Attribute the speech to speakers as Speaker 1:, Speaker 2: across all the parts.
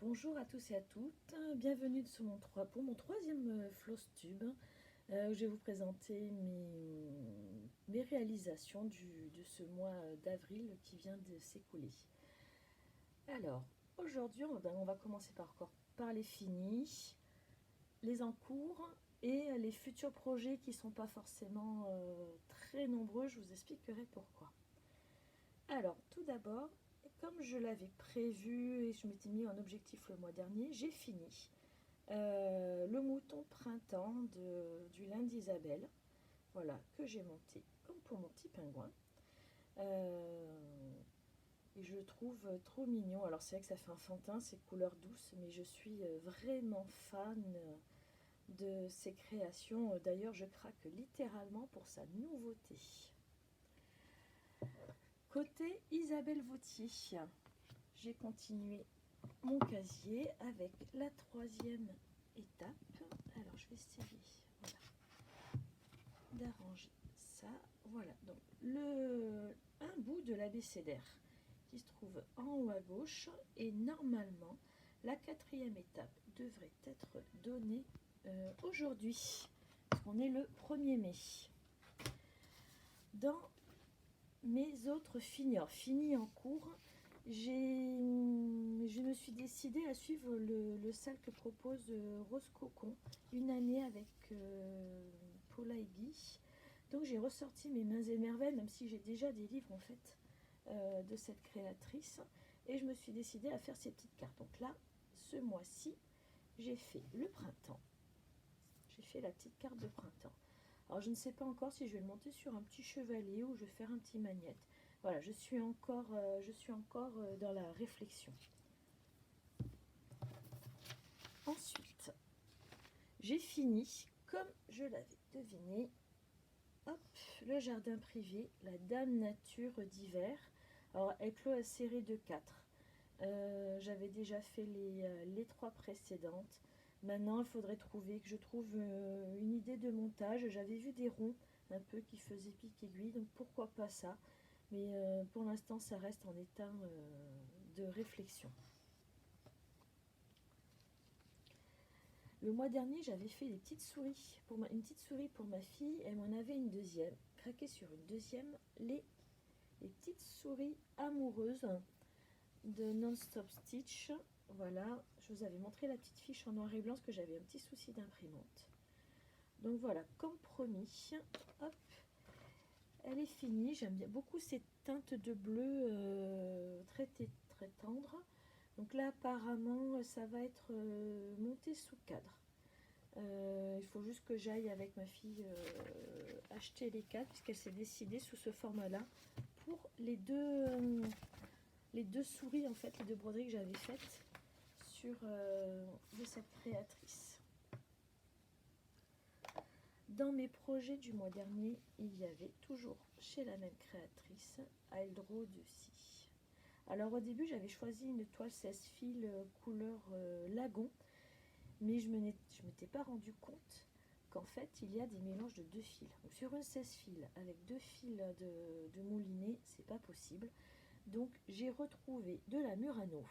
Speaker 1: Bonjour à tous et à toutes, bienvenue pour mon troisième floss tube où je vais vous présenter mes réalisations de ce mois d'avril qui vient de s'écouler. Alors, aujourd'hui on va commencer par les finis, les en cours et les futurs projets qui ne sont pas forcément très nombreux, je vous expliquerai pourquoi. Alors, tout d'abord, comme je l'avais prévu et je m'étais mis en objectif le mois dernier, j'ai fini le mouton printemps du lin d'Isabelle, voilà, que j'ai monté comme pour mon petit pingouin. Et je le trouve trop mignon. Alors c'est vrai que ça fait enfantin, c'est couleur douce, mais je suis vraiment fan de ses créations. D'ailleurs, je craque littéralement pour sa nouveauté. Côté Isabelle Vautier, j'ai continué mon casier avec la troisième étape. Alors je vais essayer d'arranger ça. Voilà, donc un bout de l'abécédaire qui se trouve en haut à gauche, et normalement la quatrième étape devrait être donnée aujourd'hui, parce qu'on est le 1er mai. Dans mes autres finis en cours, je me suis décidée à suivre le salle que propose Rose Cocon, une année avec Paula et Guy. Donc j'ai ressorti mes mains et merveilles, même si j'ai déjà des livres en fait de cette créatrice, et je me suis décidée à faire ces petites cartes. Donc là, ce mois-ci, j'ai fait le printemps. J'ai fait la petite carte de printemps. Alors je ne sais pas encore si je vais le monter sur un petit chevalet ou je vais faire un petit magnète. Voilà, je suis encore dans la réflexion. Ensuite, j'ai fini, comme je l'avais deviné, hop, le jardin privé, la Dame Nature d'hiver. Alors elle clôt la série de 4. J'avais déjà fait les 3 précédentes. Maintenant, il faudrait que je trouve une idée de montage. J'avais vu des ronds un peu qui faisaient pique-aiguille, donc pourquoi pas ça. Mais pour l'instant, ça reste en état de réflexion. Le mois dernier, j'avais fait des petites souris, une petite souris pour ma fille. Elle m'en avait une deuxième. Craqué sur une deuxième, les petites souris amoureuses de Non-Stop Stitch. Voilà, je vous avais montré la petite fiche en noir et blanc parce que j'avais un petit souci d'imprimante. Donc voilà, comme promis, hop, elle est finie. J'aime bien beaucoup ces teintes de bleu très tendres. Donc là, apparemment, ça va être monté sous cadre. Il faut juste que j'aille avec ma fille acheter les cadres, puisqu'elle s'est décidée sous ce format-là pour les deux souris, en fait, les 2 broderies que j'avais faites de cette créatrice. Dans mes projets du mois dernier, il y avait toujours chez la même créatrice, Aldro-de-Si. Alors au début, j'avais choisi une toile 16 fils couleur lagon, mais je ne m'étais pas rendu compte qu'en fait, il y a des mélanges de 2 fils. Donc, sur une 16 fils avec 2 fils de moulinet, c'est pas possible. Donc j'ai retrouvé de la Murano,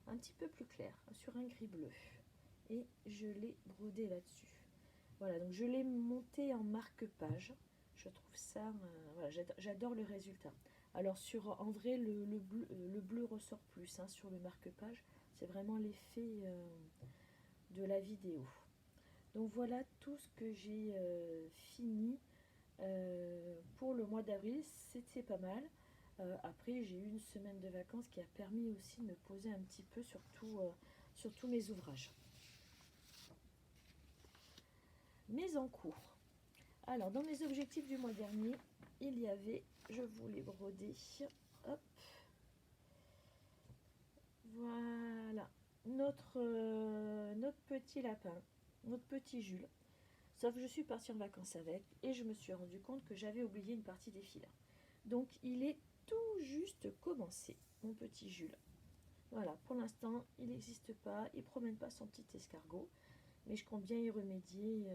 Speaker 1: un petit peu plus clair, sur un gris bleu, et je l'ai brodé là-dessus. Voilà, donc je l'ai monté en marque-page. Je trouve ça, voilà, j'adore le résultat. Alors en vrai, le bleu ressort plus sur le marque-page. C'est vraiment l'effet de la vidéo. Donc voilà tout ce que j'ai fini pour le mois d'avril. C'était pas mal. Après, j'ai eu une semaine de vacances qui a permis aussi de me poser un petit peu sur tous mes ouvrages. Mes en cours. Alors, dans mes objectifs du mois dernier, il y avait, je voulais broder, hop, voilà, notre petit lapin, notre petit Jules. Sauf que je suis partie en vacances avec et je me suis rendu compte que j'avais oublié une partie des fils. Donc, il est tout juste commencé, mon petit Jules. Voilà, pour l'instant, il n'existe pas, il ne promène pas son petit escargot, mais je compte bien y remédier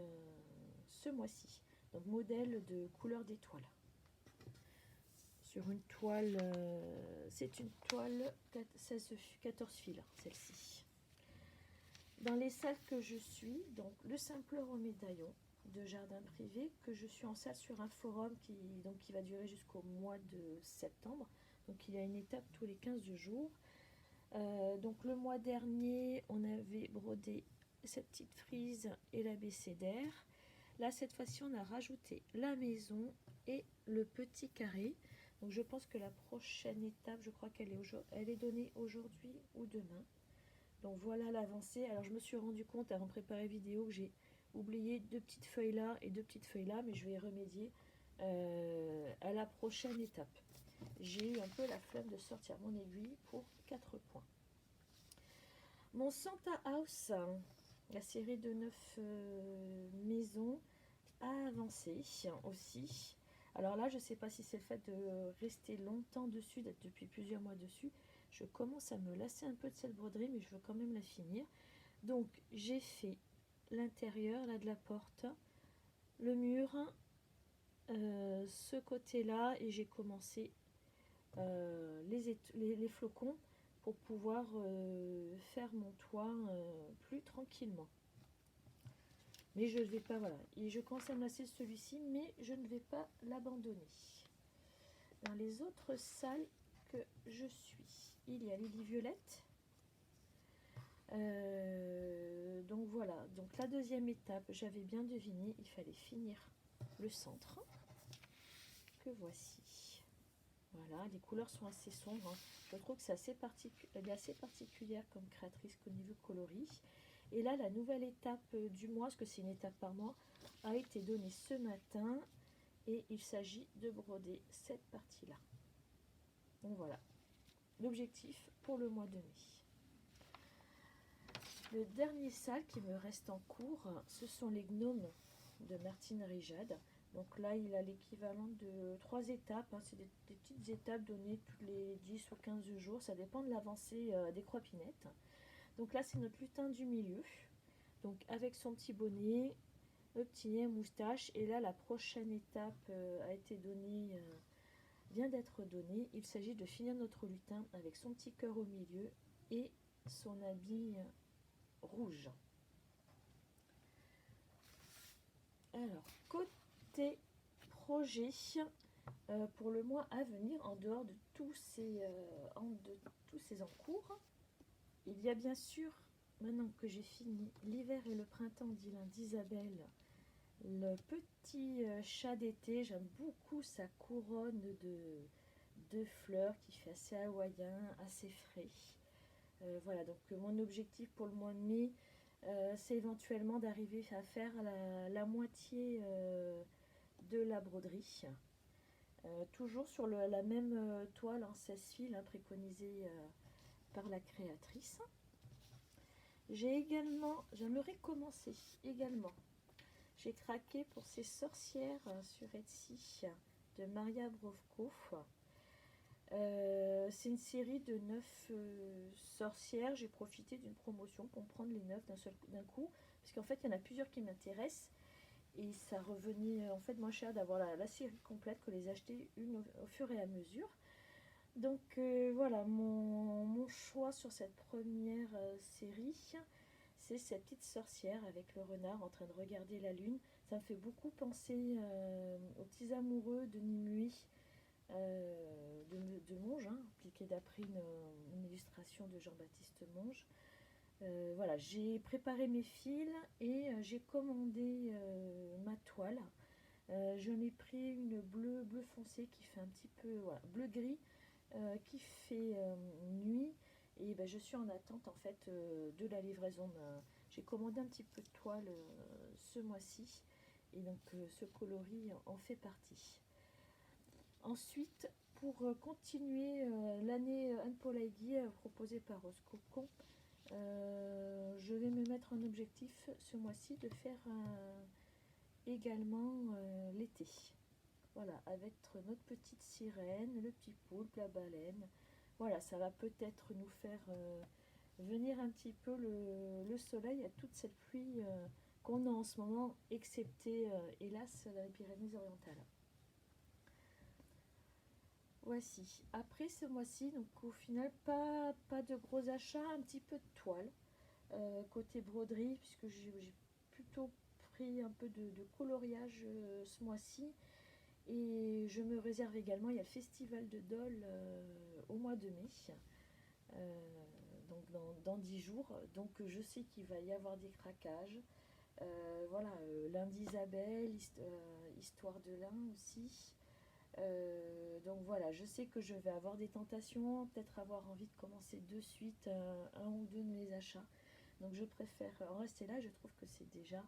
Speaker 1: ce mois-ci. Donc, modèle de couleur d'étoile. Sur une toile, c'est une toile 14 fils, celle-ci. Dans les salles que je suis, donc le simpleur au médaillon de jardin privé, que je suis en salle sur un forum qui va durer jusqu'au mois de septembre. Donc il y a une étape tous les 15 jours. Donc le mois dernier, on avait brodé cette petite frise et l'abécédaire. Là, cette fois-ci, on a rajouté la maison et le petit carré. Donc je pense que la prochaine étape, je crois elle est donnée aujourd'hui ou demain. Donc voilà l'avancée. Alors je me suis rendu compte avant de préparer la vidéo que j'ai oublié 2 petites feuilles là et 2 petites feuilles là, mais je vais y remédier à la prochaine étape. J'ai eu un peu la flemme de sortir mon aiguille pour 4 points. Mon Santa House, la série de 9 maisons, a avancé aussi. Alors là, je ne sais pas si c'est le fait de rester longtemps dessus, d'être depuis plusieurs mois dessus. Je commence à me lasser un peu de cette broderie, mais je veux quand même la finir. Donc, j'ai fait l'intérieur là de la porte, le mur, ce côté-là, et j'ai commencé les flocons pour pouvoir faire mon toit plus tranquillement. Mais je ne vais pas, voilà. Et je commence à me lasser de celui-ci, mais je ne vais pas l'abandonner. Dans les autres salles que je suis, il y a Lily Violette. Donc voilà, donc la deuxième étape, j'avais bien deviné, il fallait finir le centre, que voici. Voilà, les couleurs sont assez sombres, hein. Je trouve que elle est assez particulière comme créatrice qu'au niveau coloris. Et là, la nouvelle étape du mois, parce que c'est une étape par mois, a été donnée ce matin. Et il s'agit de broder cette partie-là. Donc voilà, l'objectif pour le mois de mai. Le dernier salle qui me reste en cours, ce sont les gnomes de Martine Rijad. Donc là, il a l'équivalent de 3 étapes. Hein. C'est des petites étapes données tous les 10 ou 15 jours. Ça dépend de l'avancée des croipinettes. Donc là, c'est notre lutin du milieu. Donc avec son petit bonnet, le petit nez, moustache. Et là, la prochaine étape a été donnée, vient d'être donnée. Il s'agit de finir notre lutin avec son petit cœur au milieu et son habit rouge. Alors, côté projet, pour le mois à venir, en dehors de tous ces encours, il y a bien sûr, maintenant que j'ai fini l'hiver et le printemps d'Isabelle, le petit chat d'été. J'aime beaucoup sa couronne de fleurs qui fait assez hawaïen, assez frais. Voilà, donc mon objectif pour le mois de mai, c'est éventuellement d'arriver à faire la moitié de la broderie. Toujours sur la même toile en 16 fils hein, préconisée par la créatrice. J'aimerais commencer également. J'ai craqué pour ces sorcières sur Etsy de Maria Brovko. C'est une série de 9 sorcières. J'ai profité d'une promotion pour prendre les 9 d'un coup. Parce qu'en fait, il y en a plusieurs qui m'intéressent. Et ça revenait en fait moins cher d'avoir la série complète que les acheter une au fur et à mesure. Donc voilà, mon choix sur cette première série, c'est cette petite sorcière avec le renard en train de regarder la lune. Ça me fait beaucoup penser aux petits amoureux de Nimue de Monge, hein, appliqué d'après une illustration de Jean-Baptiste Monge. Voilà, j'ai préparé mes fils et j'ai commandé ma toile. J'en ai pris une bleu foncé qui fait un petit peu voilà, bleu gris qui fait nuit et ben, je suis en attente en fait de la livraison. J'ai commandé un petit peu de toile ce mois-ci et donc ce coloris en fait partie. Ensuite, pour continuer l'année Anne Polaïgui proposée par Roscocon, je vais me mettre en objectif ce mois-ci de faire également l'été. Voilà, avec notre petite sirène, le petit poulpe, la baleine. Voilà, ça va peut-être nous faire venir un petit peu le soleil à toute cette pluie qu'on a en ce moment, excepté, hélas, les Pyrénées-Orientales. Voici. Après ce mois-ci, donc au final, pas de gros achats, un petit peu de toile. côté broderie, puisque j'ai plutôt pris un peu de coloriage ce mois-ci. Et je me réserve également, il y a le festival de Dole au mois de mai, donc dans 10 jours. Donc je sais qu'il va y avoir des craquages. Voilà, l'Inde d'Isabelle, Histoire de l'Inde aussi. Donc voilà, je sais que je vais avoir des tentations, peut-être avoir envie de commencer de suite un ou deux de mes achats. Donc je préfère en rester là, je trouve que c'est déjà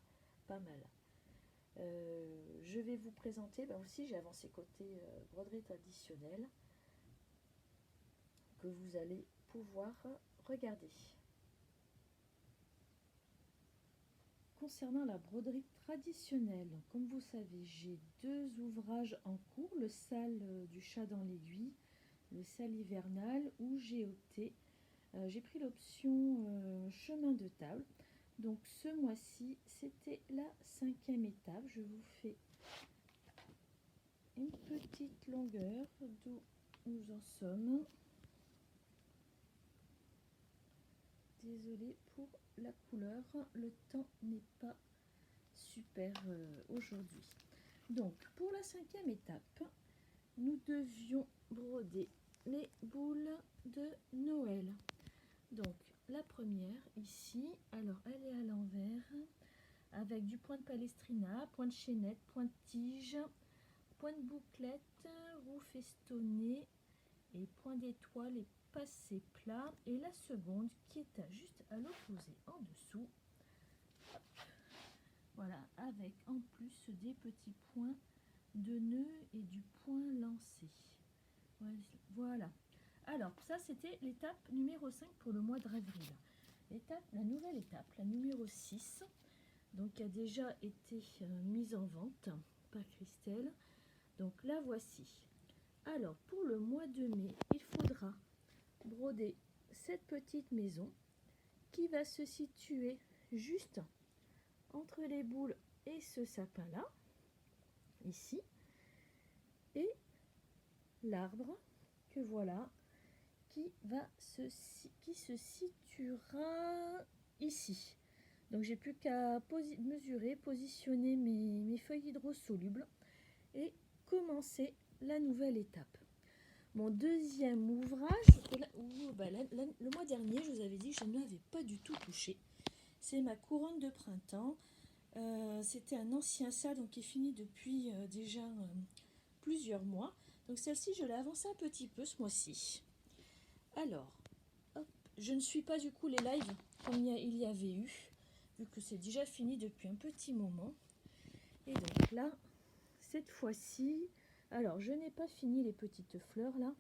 Speaker 1: pas mal. Je vais vous présenter, aussi j'ai avancé côté broderie traditionnelle que vous allez pouvoir regarder. Concernant la broderie traditionnelle, comme vous savez, j'ai deux ouvrages en cours, le sale du chat dans l'aiguille, le sale hivernal, où j'ai opté, j'ai pris l'option chemin de table. Donc ce mois-ci, c'était la 5e étape. Je vous fais une petite longueur d'où nous en sommes. Désolée pour la couleur, le temps n'est pas super aujourd'hui. Donc pour la 5e étape, nous devions broder les boules de Noël. Donc la première ici, alors elle est à l'envers avec du point de palestrina, point de chaînette, point de tige, point de bouclette, roue festonnée et point d'étoile et passé plat. Et la seconde qui est juste à l'opposé en dessous. Hop. Voilà, avec en plus des petits points de nœud et du point lancé. Voilà. Alors ça c'était l'étape numéro 5 pour le mois d'avril. La nouvelle étape, la numéro 6, donc qui a déjà été mise en vente par Christelle. Donc la voici. Alors pour le mois de mai, il faudra broder cette petite maison qui va se situer juste entre les boules et ce sapin là, ici, et l'arbre que voilà, qui se situera ici. Donc j'ai plus qu'à mesurer, positionner mes feuilles hydrosolubles et commencer la nouvelle étape. Mon deuxième ouvrage, le mois dernier, je vous avais dit que je ne l'avais pas du tout touché. C'est ma couronne de printemps. C'était un ancien sale donc qui est fini depuis déjà plusieurs mois. Donc celle-ci, je l'ai avancée un petit peu ce mois-ci. Alors, hop, je ne suis pas du coup les lives comme il y avait eu, vu que c'est déjà fini depuis un petit moment. Et donc là, cette fois-ci, alors je n'ai pas fini les petites fleurs là.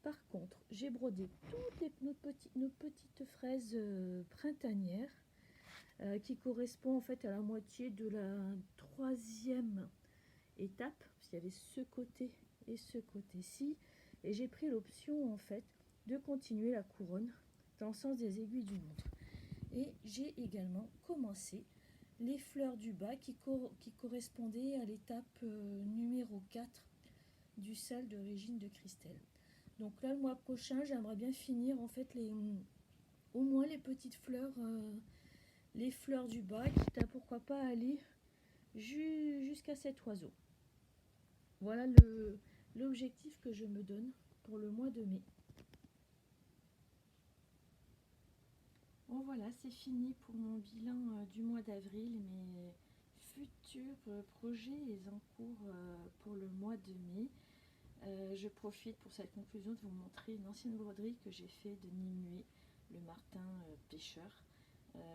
Speaker 1: Par contre, j'ai brodé toutes nos petites fraises printanières qui correspond en fait à la moitié de la 3e étape, parce qu'il y avait ce côté et ce côté-ci, et j'ai pris l'option en fait de continuer la couronne dans le sens des aiguilles d'une montre. Et j'ai également commencé les fleurs du bas qui correspondaient à l'étape numéro 4 du sale d'origine de Christelle. Donc là, le mois prochain, j'aimerais bien finir en fait au moins les petites fleurs, les fleurs du bas, quitte à pourquoi pas aller jusqu'à cet oiseau. Voilà l'objectif que je me donne pour le mois de mai. Bon voilà, c'est fini pour mon bilan du mois d'avril. Mes futurs projets et en cours pour le mois de mai. Je profite pour cette conclusion de vous montrer une ancienne broderie que j'ai fait de Nimue, le martin pêcheur.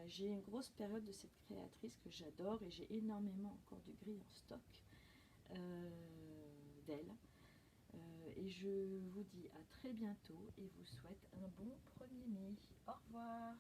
Speaker 1: J'ai une grosse période de cette créatrice que j'adore et j'ai énormément encore de gris en stock d'elle. Et je vous dis à très bientôt et vous souhaite un bon 1er mai. Au revoir.